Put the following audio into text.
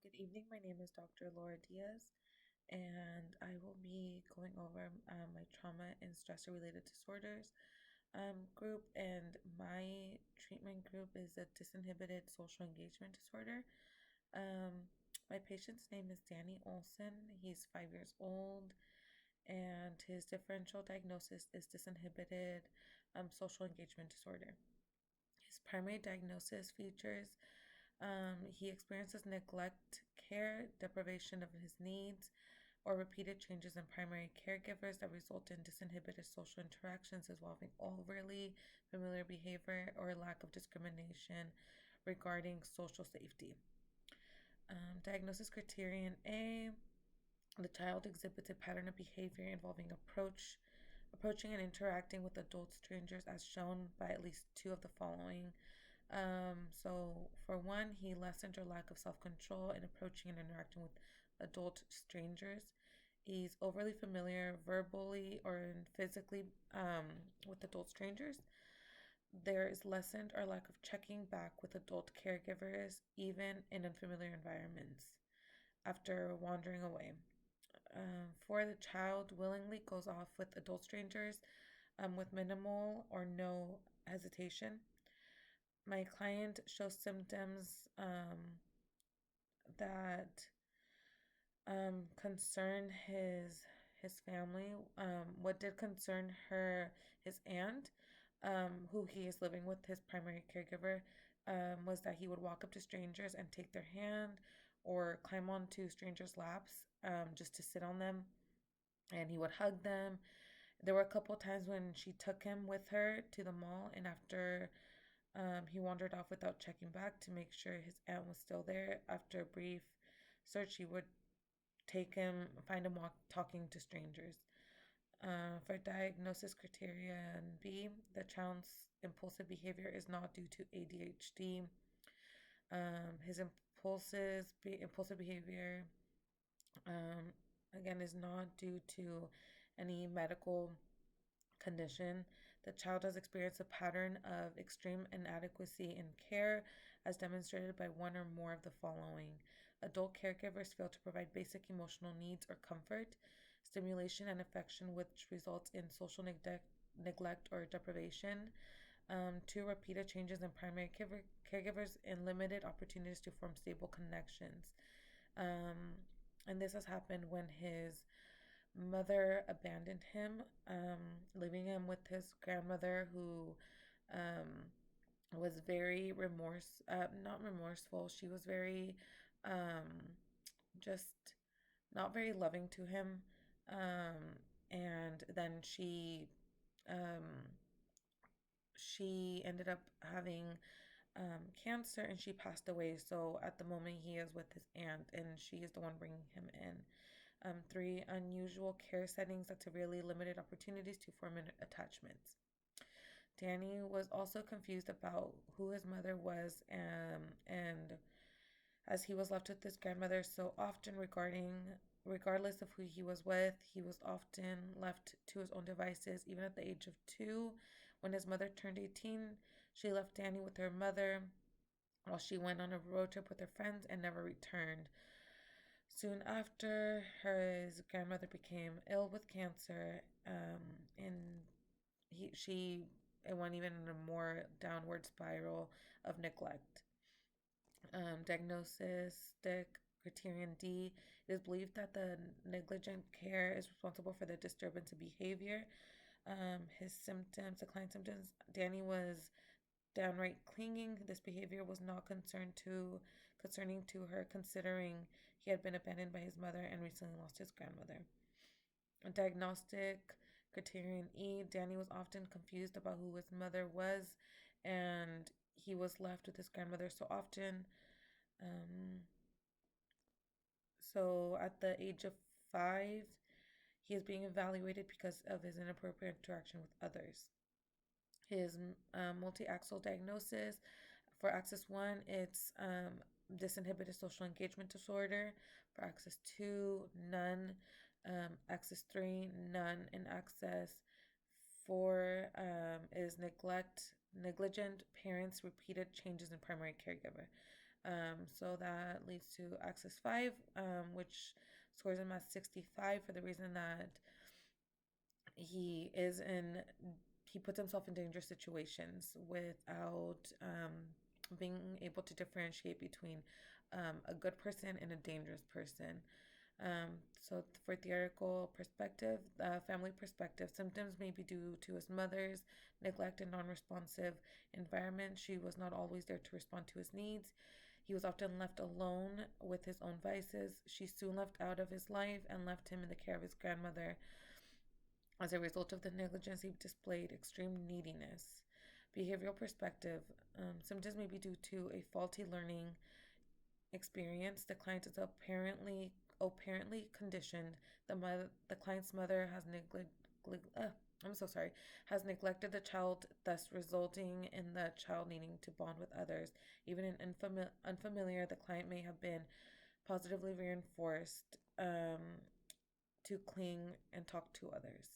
Good evening. My name is Dr. Laura Diaz, and I will be going over my trauma and stressor related disorders group. And my treatment group is a disinhibited social engagement disorder. My patient's name is Danny Olson. He's 5 years old, and his differential diagnosis is disinhibited social engagement disorder. His primary diagnosis features he experiences neglect, care, deprivation of his needs, or repeated changes in primary caregivers that result in disinhibited social interactions involving overly familiar behavior or lack of discrimination regarding social safety. Diagnosis Criterion A. The child exhibits a pattern of behavior involving approaching and interacting with adult strangers as shown by at least two of the following. So for one, he lessened or lack of self-control in approaching and interacting with adult strangers. He's overly familiar verbally or physically with adult strangers. There is lessened or lack of checking back with adult caregivers, even in unfamiliar environments, after wandering away. For the child, willingly goes off with adult strangers with minimal or no hesitation. My client shows symptoms that concern his family. What did concern his aunt, who he is living with, his primary caregiver, was that he would walk up to strangers and take their hand or climb onto strangers' laps just to sit on them, and he would hug them. There were a couple times when she took him with her to the mall, and after he wandered off without checking back to make sure his aunt was still there. After a brief search, she would find him talking to strangers. For diagnosis criterion B, the child's impulsive behavior is not due to ADHD. His impulsive behavior, again, is not due to any medical condition. The child has experienced a pattern of extreme inadequacy in care, as demonstrated by one or more of the following. Adult caregivers fail to provide basic emotional needs or comfort, stimulation and affection, which results in social neglect or deprivation. Two, repeated changes in primary caregivers and limited opportunities to form stable connections. And this has happened when his mother abandoned him, leaving him with his grandmother, who was very not remorseful. She was very, just not very loving to him. And then she ended up having cancer, and she passed away. So at the moment, he is with his aunt, and she is the one bringing him in. Three, unusual care settings that severely limited opportunities to form attachments. Danny was also confused about who his mother was, and as he was left with his grandmother so often, regardless of who he was with, he was often left to his own devices. Even at the age of 2, when his mother turned 18, she left Danny with her mother while she went on a road trip with her friends and never returned. Soon after, his grandmother became ill with cancer, and it went even in a more downward spiral of neglect. Diagnostic Criterion D. It is believed that the negligent care is responsible for the disturbance of behavior. The client's symptoms, Danny was downright clinging. This behavior was not concerning to her, considering he had been abandoned by his mother and recently lost his grandmother. Diagnostic Criterion E. Danny was often confused about who his mother was, and he was left with his grandmother so often. So at the age of 5, he is being evaluated because of his inappropriate interaction with others. His multi-axis diagnosis, for axis 1, it's disinhibited social engagement disorder. For axis 2, none. Axis 3, none. And axis 4 is negligent parents, repeated changes in primary caregiver. So that leads to Axis 5, which scores him at 65 for the reason that he is in he puts himself in dangerous situations without being able to differentiate between a good person and a dangerous person. So for theoretical perspective, family perspective, symptoms may be due to his mother's neglect and non-responsive environment. She was not always there to respond to his needs. He was often left alone with his own vices. She soon left out of his life and left him in the care of his grandmother. As a result of the negligence, he displayed extreme neediness. Behavioral perspective, symptoms may be due to a faulty learning experience. The client is apparently conditioned. The client's mother has has neglected the child, thus resulting in the child needing to bond with others. Even in unfamiliar, the client may have been positively reinforced to cling and talk to others.